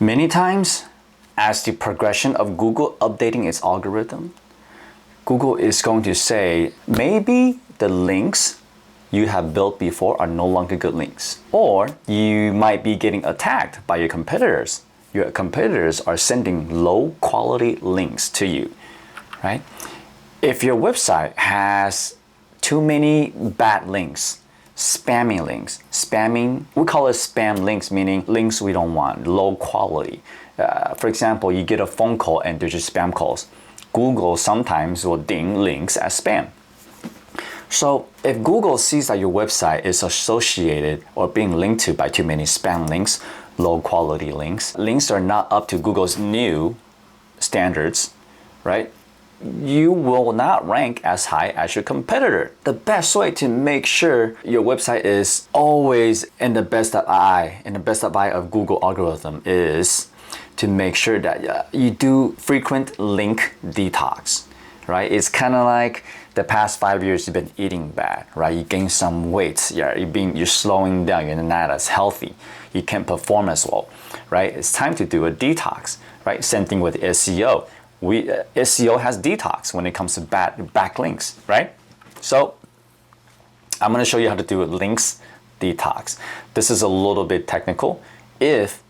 Many times, as the progression of Google updating its algorithm, Google is going to say, maybe the links you have built before are no longer good links. Or you might be getting attacked by your competitors. Your competitors are sending low quality links to you, right? If your website has too many bad links, spamming links, we call it spam links, meaning links we don't want, low quality. For example, you get a phone call and they're just spam calls. Google sometimes will ding links as spam. So if Google sees that your website is associated or being linked to by too many spam links, low quality links are not up to Google's new standards, right? You will not rank as high as your competitor. The best way to make sure your website is always in the best eye of Google algorithm is to make sure that you do frequent link detox, right? It's kind of like the past 5 years you've been eating bad, right? You gain some weight, you're slowing down, you're not as healthy, you can't perform as well, right? It's time to do a detox, right? Same thing with SEO. SEO has detox when it comes to bad backlinks, right? So I'm going to show you how to do a links detox. This is a little bit technical. If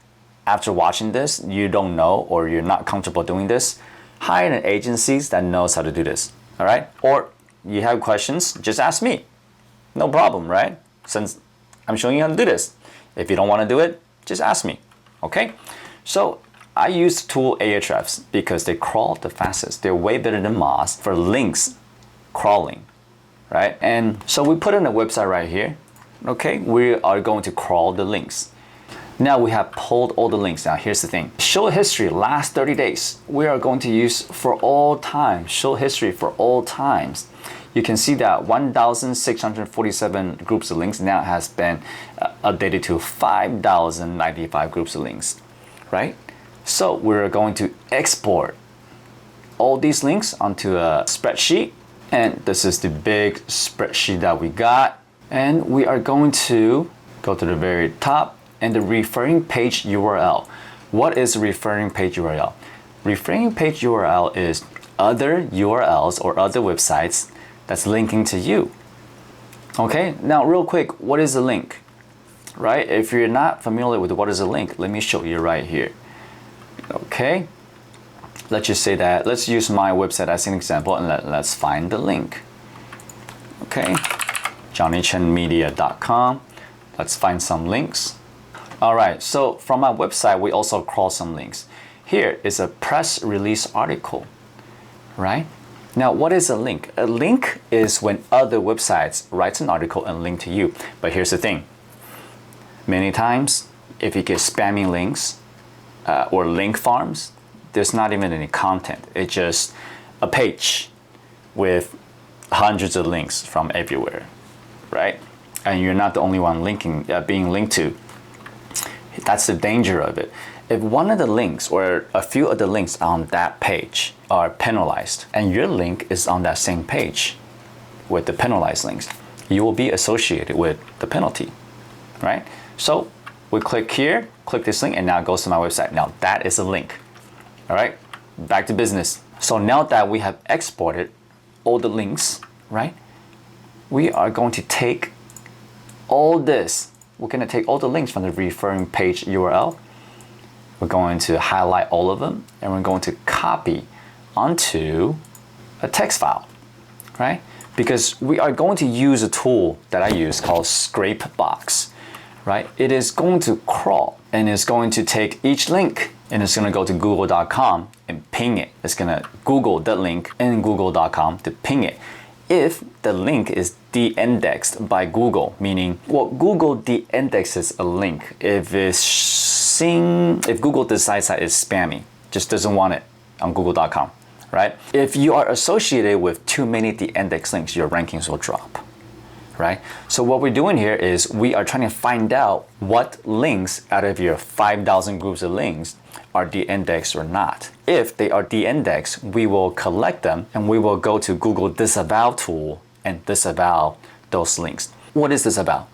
after watching this you don't know or you're not comfortable doing this, hire an agency that knows how to do this, all right? Or you have questions, just ask me. No problem, right? Since I'm showing you how to do this. If you don't want to do it, just ask me, okay? So I use the tool Ahrefs because they crawl the fastest. They're way better than Moz for links crawling, right? And so we put in a website right here, okay? We are going to crawl the links. Now we have pulled all the links. Now here's the thing. Show history, last 30 days. We are going to use for all time, show history for all times. You can see that 1,647 groups of links now has been updated to 5,095 groups of links, right? So we're going to export all these links onto a spreadsheet. And this is the big spreadsheet that we got. And we are going to go to the very top and the referring page URL. What is referring page URL? Referring page URL is other URLs or other websites that's linking to you. Okay, now real quick, what is a link? Right? If you're not familiar with what is a link, let me show you right here. Okay, let's just say that, let's use my website as an example and let's find the link. Okay, johnnychenmedia.com. Let's find some links. All right, so from my website, we also crawl some links. Here is a press release article, right? Now, what is a link? A link is when other websites write an article and link to you. But here's the thing. Many times, if you get spamming links or link farms, there's not even any content. It's just a page with hundreds of links from everywhere, right? And you're not the only one being linked to. That's the danger of it. If one of the links or a few of the links on that page are penalized and your link is on that same page with the penalized links, you will be associated with the penalty, right? So we click here, click this link, and now it goes to my website. Now that is a link, all right? Back to business. So now that we have exported all the links, right? We are going to take all this. We're going to take all the links from the referring page URL. We're going to highlight all of them and we're going to copy onto a text file, right? Because we are going to use a tool that I use called Scrapebox, right? It is going to crawl and it's going to take each link and it's going to go to google.com and ping it. It's going to Google the link in google.com to ping it. If the link is de-indexed by Google, meaning, well, Google de-indexes a link if Google decides that it's spammy, just doesn't want it on google.com, right? If you are associated with too many de-indexed links, your rankings will drop, right? So what we're doing here is we are trying to find out what links out of your 5,000 groups of links are de-indexed or not. If they are de-indexed, we will collect them and we will go to Google Disavow tool and disavow those links. What is Disavow?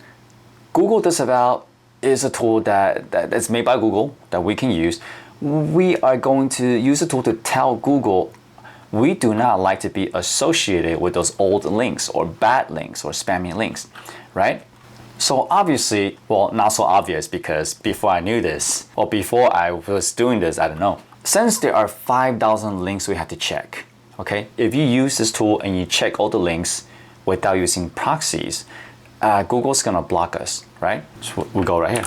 Google Disavow is a tool that's made by Google that we can use. We are going to use the tool to tell Google we do not like to be associated with those old links or bad links or spammy links, right? So obviously, well, not so obvious, because before I knew this, or before I was doing this, I don't know. Since there are 5,000 links we have to check, okay? If you use this tool and you check all the links without using proxies, Google's gonna block us, right? So we go right here,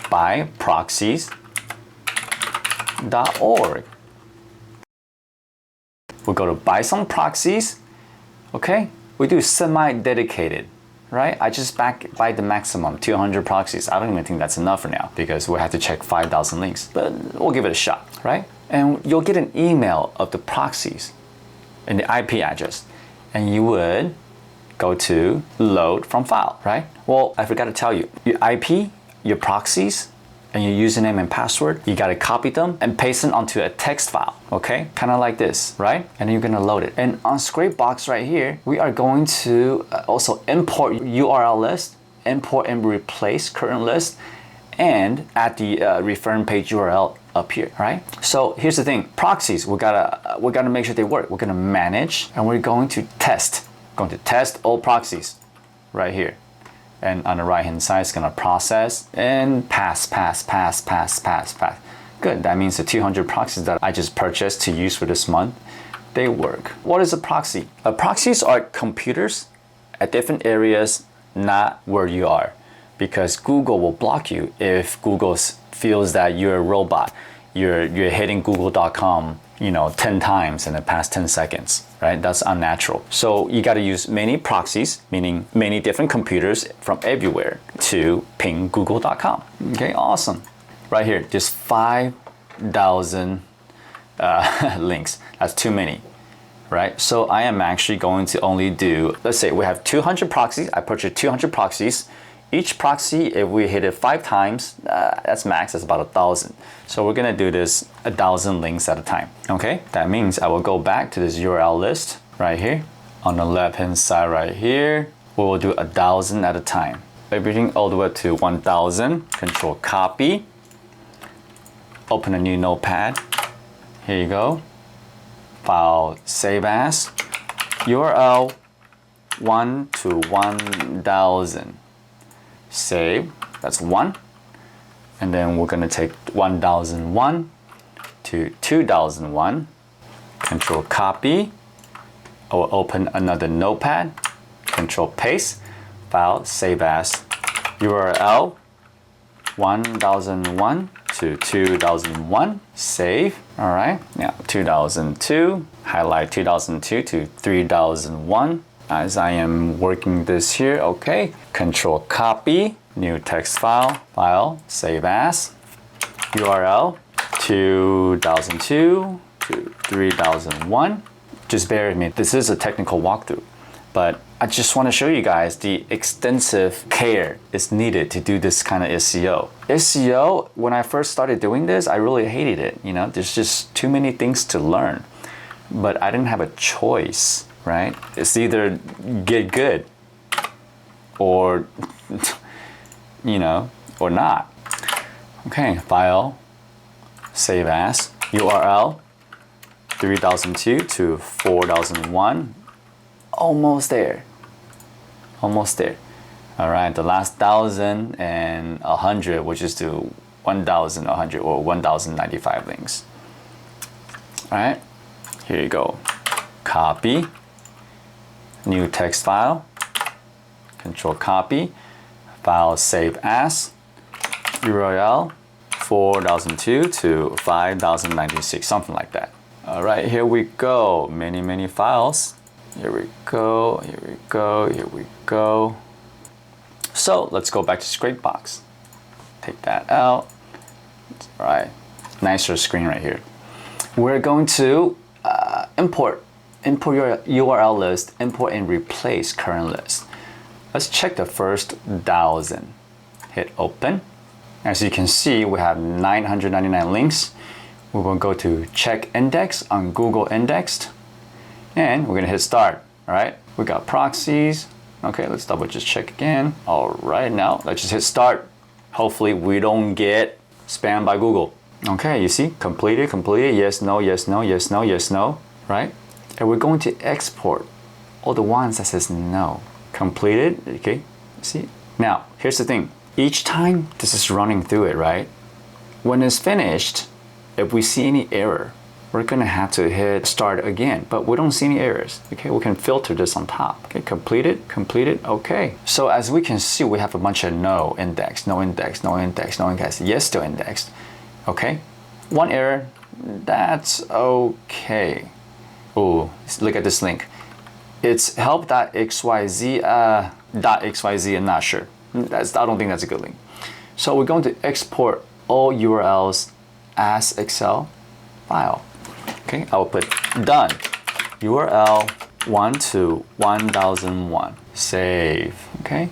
buyproxies.org. We go to buy some proxies, okay? We do semi-dedicated, right? I just buy the maximum, 200 proxies. I don't even think that's enough for now because we have to check 5,000 links, but we'll give it a shot, right? And you'll get an email of the proxies and the IP address, and you would go to load from file, right? Well, I forgot to tell you, your IP, your proxies, and your username and password, you gotta copy them and paste them onto a text file, okay? Kind of like this, right? And then you're gonna load it. And on Scrapebox right here, we are going to also import URL list, import and replace current list, and add the referring page URL up here, right? So here's the thing, proxies, we gotta make sure they work. We're gonna manage, and we're going to test. We're going to test all proxies right here. And on the right hand side, it's gonna process and pass. Good, that means the 200 proxies that I just purchased to use for this month, they work. What is a proxy? Proxies are computers at different areas, not where you are, because Google will block you if Google feels that you're a robot. You're hitting google.com 10 times in the past 10 seconds, right? That's unnatural. So you got to use many proxies, meaning many different computers from everywhere, to ping google.com. Okay, awesome. Right here, just 5,000 links. That's too many, right? So I am actually going to only do, let's say we have 200 proxies. I purchased 200 proxies. Each proxy, if we hit it 5 times, that's max, that's about 1,000. So we're gonna do this 1,000 links at a time, okay? That means I will go back to this URL list right here. On the left-hand side right here, we will do 1,000 at a time. Everything all the way to 1,000, Control copy. Open a new notepad. Here you go. File, save as, URL 1 to 1,000. Save, that's 1. And then we're gonna take 1,001 to 2,001. Control copy. I will open another notepad. Control paste. File, save as, URL 1,001 to 2,001. Save. All right. Now 2,002. Highlight 2,002 to 3,001. As I am working this here, okay. Control copy, new text file, save as, URL 2002 to 3001. Just bear with me, this is a technical walkthrough, but I just want to show you guys the extensive care is needed to do this kind of SEO. SEO, when I first started doing this, I really hated it. There's just too many things to learn, but I didn't have a choice. Right? It's either get good or, or not. Okay, file, save as, URL 3002 to 4001. Almost there. Almost there. All right, the last 1,100, which is to 1,100 or 1,095 links. All right, here you go. Copy. New text file, Control copy, file save as, URL 4002 to 5,096, something like that. All right, here we go. Many files. Here we go. So let's go back to Scrapebox. Take that out. All right, nicer screen right here. We're going to import your URL list, import and replace current list. Let's check the first 1,000. Hit open. As you can see, we have 999 links. We will go to check index on Google indexed, and we're gonna hit start. All right, we got proxies. Okay, let's double just check again. All right, now let's just hit start. Hopefully we don't get spammed by Google. Okay, you see, completed, yes, no, yes, no, yes, no, yes, no, right? And we're going to export all the ones that says no. Completed, okay, see? Now, here's the thing. Each time this is running through it, right? When it's finished, if we see any error, we're gonna have to hit start again, but we don't see any errors, okay? We can filter this on top, okay? Completed, okay. So as we can see, we have a bunch of no index, no index, no index, no index, yes, still indexed, okay? One error, that's okay. Oh, look at this link. It's help.xyz, .xyz, I'm not sure. I don't think that's a good link. So we're going to export all URLs as Excel file. Okay, I will put done. URL 1 to 1001. Save. Okay,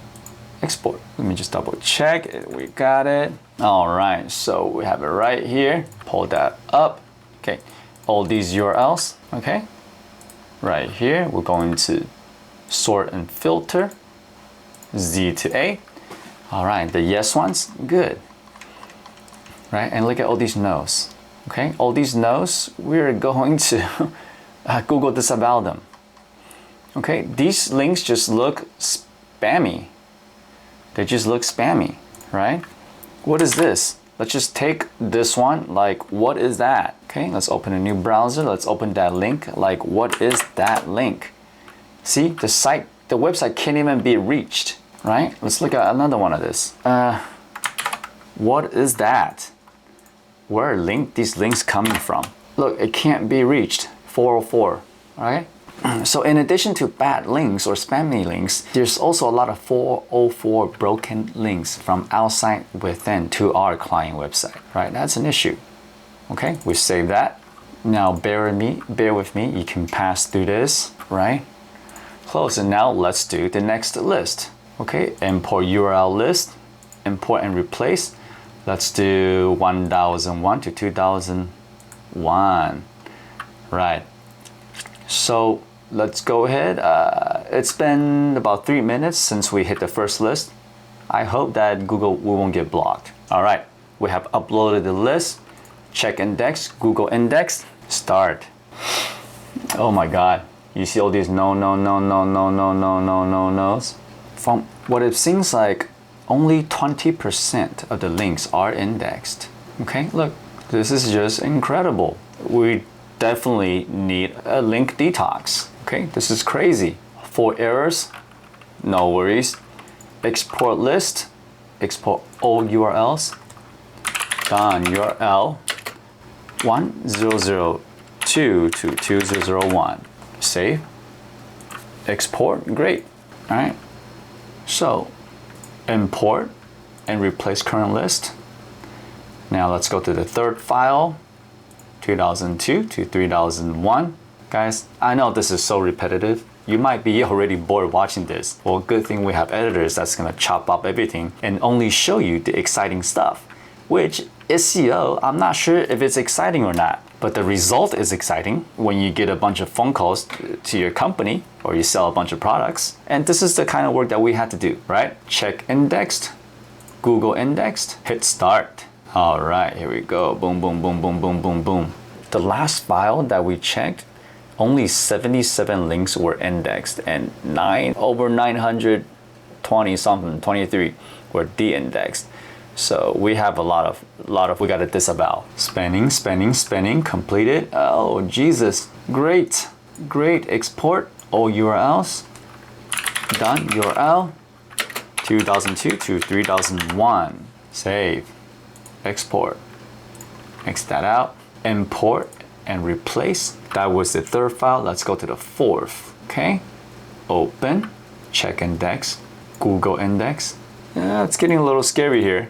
export. Let me just double check it. We got it. All right, so we have it right here. Pull that up. Okay, all these URLs. Okay, right here. We're going to sort and filter Z to A. All right, the yes ones, good. Right, and look at all these no's. Okay, all these no's, we're going to Google disavow them. Okay, these links just look spammy. They just look spammy, right? What is this? Let's just take this one, like, what is that? Okay, let's open a new browser. Let's open that link. Like, what is that link? See, the website can't even be reached, right? Let's look at another one of this. What is that? Where are these links coming from? Look, it can't be reached. 404, right? So in addition to bad links or spammy links, there's also a lot of 404 broken links from outside within to our client website, right? That's an issue. Okay, we save that. Now bear with me. You can pass through this, right? Close, and now let's do the next list. Okay, import URL list, import and replace. Let's do 1001 to 2001, right? So let's go ahead. It's been about 3 minutes since we hit the first list. I hope that we won't get blocked. All right, we have uploaded the list. Check index, Google index, start. Oh my God, you see all these no's? From what it seems like, only 20% of the links are indexed. Okay, look, this is just incredible. We definitely need a link detox. Okay, this is crazy. 4 errors, no worries. Export list, export all URLs. Done, URL 1002 to 2001. Save, export, great, all right. So, import and replace current list. Now let's go to the third file, 2002 to 3001. Guys, I know this is so repetitive. You might be already bored watching this. Well, good thing we have editors that's gonna chop up everything and only show you the exciting stuff, which SEO, I'm not sure if it's exciting or not, but the result is exciting when you get a bunch of phone calls to your company or you sell a bunch of products. And this is the kind of work that we had to do, right? Check indexed, Google indexed, hit start. All right, here we go. Boom, boom, boom, boom, boom, boom, boom. The last file that we checked, only 77 links were indexed and over 920 something, 23 were de-indexed. So we have a lot of, we got to disavow. Spinning, completed. Oh, Jesus. Great. Export all URLs. Done, URL 2002 to 3001. Save, export. X that out. Import and replace. That was the third file. Let's go to the fourth. Okay. Open, check index, Google index. Yeah, it's getting a little scary here.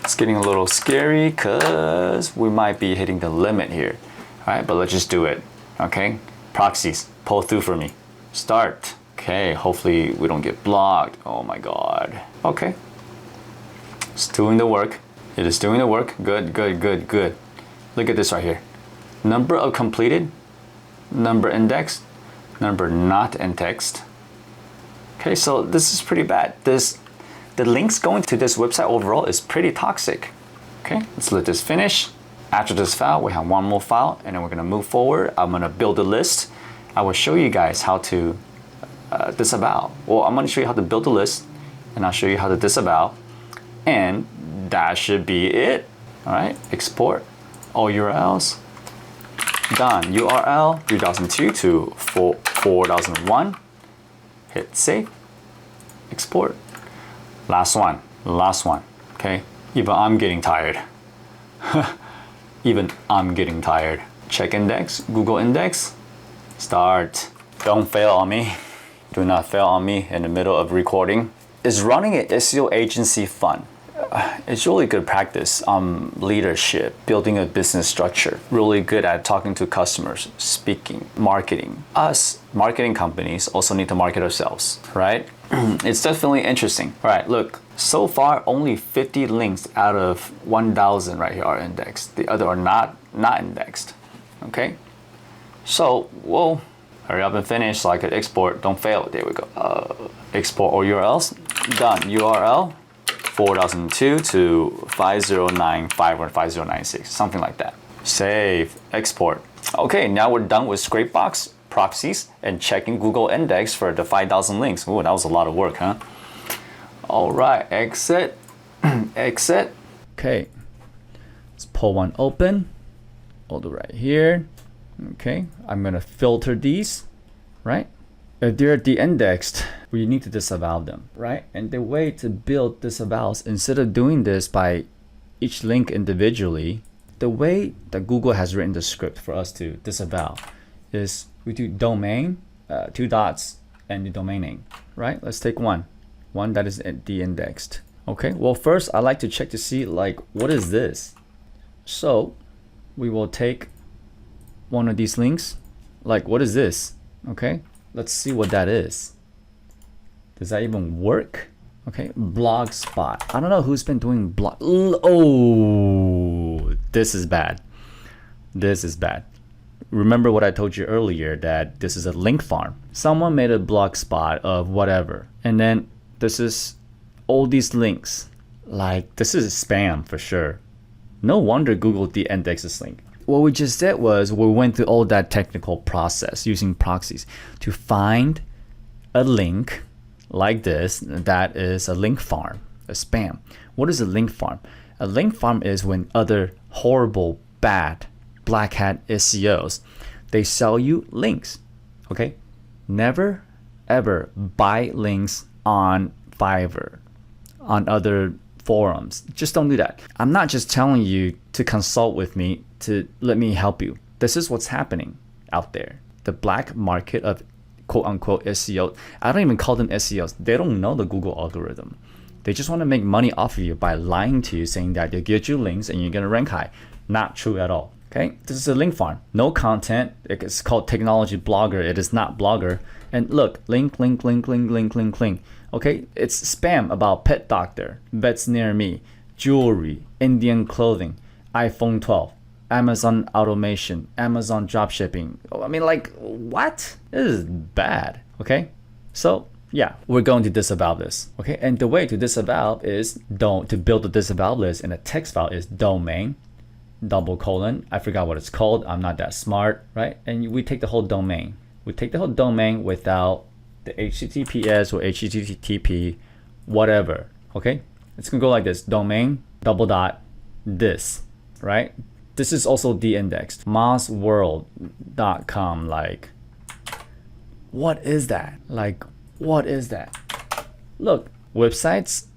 It's getting a little scary because we might be hitting the limit here. All right, but let's just do it. Okay, proxies, pull through for me. Start. Okay, hopefully we don't get blocked. Oh my God. Okay, it's doing the work. It is doing the work. Good. Look at this right here. Number of completed, number indexed, number not indexed. Okay, so this is pretty bad. the links going to this website overall is pretty toxic. Okay, let's let this finish. After this file, we have one more file, and then we're gonna move forward. I'm gonna build a list. I will show you guys how to disavow. Well, I'm gonna show you how to build a list, and I'll show you how to disavow, and that should be it. All right, export all URLs. Done. URL 3002 to 4001. Hit save. Export. Last one. Okay. Even I'm getting tired. Even I'm getting tired. Check index. Google index. Start. Don't fail on me. Do not fail on me in the middle of recording. Is running an SEO agency fun? It's really good practice on leadership, building a business structure, really good at talking to customers, speaking, marketing. Us, marketing companies, also need to market ourselves, right? It's definitely interesting. All right, look, so far only 50 links out of 1,000 right here are indexed. The other are not indexed, okay? So, we'll hurry up and finish so I could export, don't fail, there we go. Export all URLs, done, URL. 4002 to 5095 or 5096, something like that. Save, export. Okay, now we're done with Scrapebox, proxies, and checking Google Index for the 5,000 links. Ooh, that was a lot of work, huh? All right, exit, exit. Okay, let's pull one open. Hold it right here. Okay, I'm gonna filter these, right? If they're de-indexed, we need to disavow them, right? And the way to build disavows, instead of doing this by each link individually, the way that Google has written the script for us to disavow is we do domain, 2 dots, and the domain name, right? Let's take one that is de-indexed. Okay, well first I like to check to see like, what is this? So we will take one of these links, like what is this? Okay. Let's see what that is. Does that even work? Okay, Blogspot. I don't know who's been doing blog. Oh, this is bad. This is bad. Remember what I told you earlier, that this is a link farm. Someone made a Blogspot of whatever, and then this is all these links. Like, this is spam for sure. No wonder Google de-indexed this link. What we just did was we went through all that technical process using proxies to find a link like this that is a link farm, a spam. What is a link farm? A link farm is when other horrible, bad, black hat SEOs, they sell you links, okay? Never, ever buy links on Fiverr, on other forums. Just don't do that. I'm not just telling you to consult with me to let me help you. This is what's happening out there. The black market of quote unquote SEO. I don't even call them SEOs. They don't know the Google algorithm. They just want to make money off of you by lying to you, saying that they'll get you links and you're gonna rank high. Not true at all. Okay, this is a link farm. No content. It's called technology blogger. It is not blogger. And look, link. Okay, it's spam about pet doctor, vets near me, jewelry, Indian clothing, iPhone 12. Amazon automation, Amazon dropshipping. I mean, like, what? This is bad, okay? So, yeah, we're going to disavow this, okay? And the way to disavow is, to build a disavow list in a text file is domain, : I forgot what it's called. I'm not that smart, right? And we take the whole domain. We take the whole domain without the HTTPS or HTTP, whatever, okay? It's gonna go like this, domain, : this, right? This is also de-indexed. mossworld.com, like, what is that? Like, what is that? Look, websites,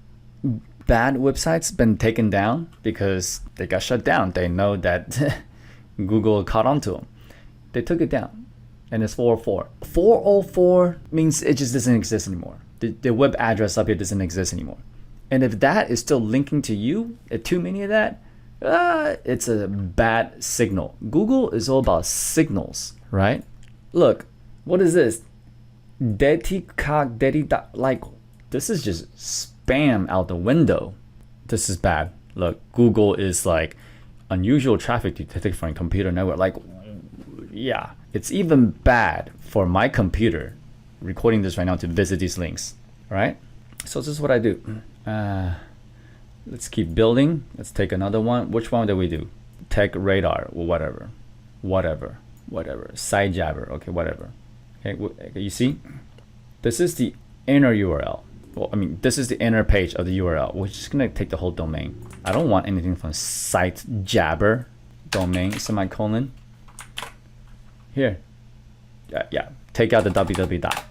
bad websites been taken down because they got shut down. They know that Google caught on to them. They took it down, and it's 404. 404 means it just doesn't exist anymore. The web address up here doesn't exist anymore. And if that is still linking to you, too many of that, it's a bad signal. Google is all about signals, right? Look, what is this? Like, this is just spam out the window. This is bad. Look, Google is like unusual traffic detected from a computer network. Like, yeah, it's even bad for my computer recording this right now to visit these links, right? So this is what I do. Let's keep building. Let's take another one. Which one did we do? Tech radar or whatever. Site jabber. Okay, whatever. Okay, you see, this is the inner URL. Well, I mean, this is the inner page of the URL, which is gonna take the whole domain. I don't want anything from site jabber domain semicolon. Here, yeah, take out the www dot.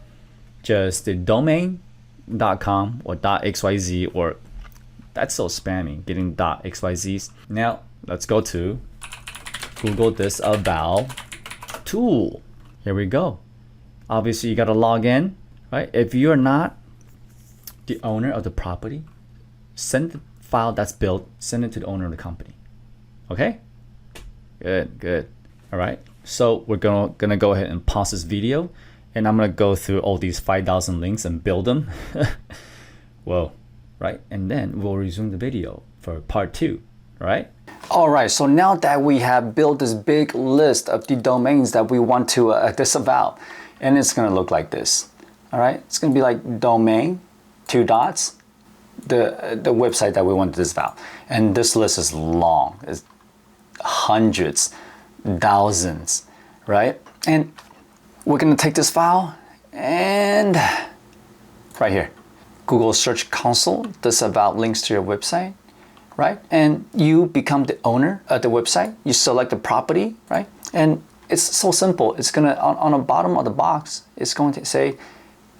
Just the domain.com or .xyz, or that's so spammy, getting .xyz's. Now let's go to Google Disavow tool. Here we go. Obviously you gotta log in, right? If you're not the owner of the property, send the file that's built, send it to the owner of the company. Okay? Good. All right. So we're gonna go ahead and pause this video, and I'm gonna go through all these 5,000 links and build them. Whoa, right? And then we'll resume the video for part 2, right? All right, so now that we have built this big list of the domains that we want to disavow, and it's gonna look like this. All right, it's gonna be like domain, 2 dots, the website that we want to disavow. And this list is long, it's hundreds, thousands, right? And we're gonna take this file and right here, Google Search Console, disavow links to your website, right? And you become the owner of the website. You select the property, right? And it's so simple. It's gonna, on the bottom of the box, it's going to say,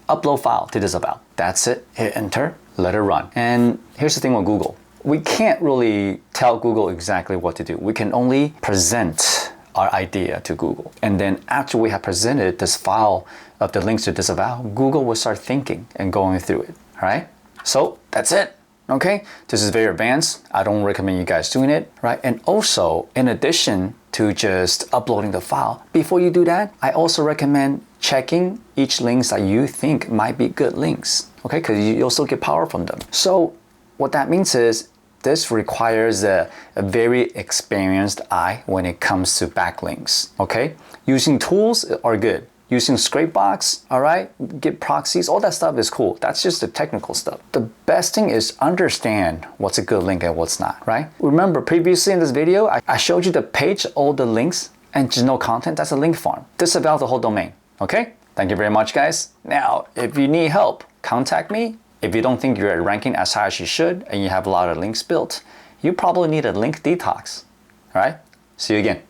upload file to disavow. That's it, hit enter, let it run. And here's the thing with Google. We can't really tell Google exactly what to do. We can only present our idea to Google. And then after we have presented this file of the links to disavow, Google will start thinking and going through it, all right? So that's it, okay? This is very advanced. I don't recommend you guys doing it, right? And also, in addition to just uploading the file, before you do that, I also recommend checking each links that you think might be good links, okay? Because you'll still get power from them. So what that means is, this requires a very experienced eye when it comes to backlinks, okay? Using tools are good. Using Scrapebox, all right? Get proxies, all that stuff is cool. That's just the technical stuff. The best thing is understand what's a good link and what's not, right? Remember previously in this video, I showed you the page, all the links, and just no content, that's a link farm. Disavow the whole domain, okay? Thank you very much, guys. Now, if you need help, contact me. If you don't think you're ranking as high as you should and you have a lot of links built, you probably need a link detox. All right? See you again.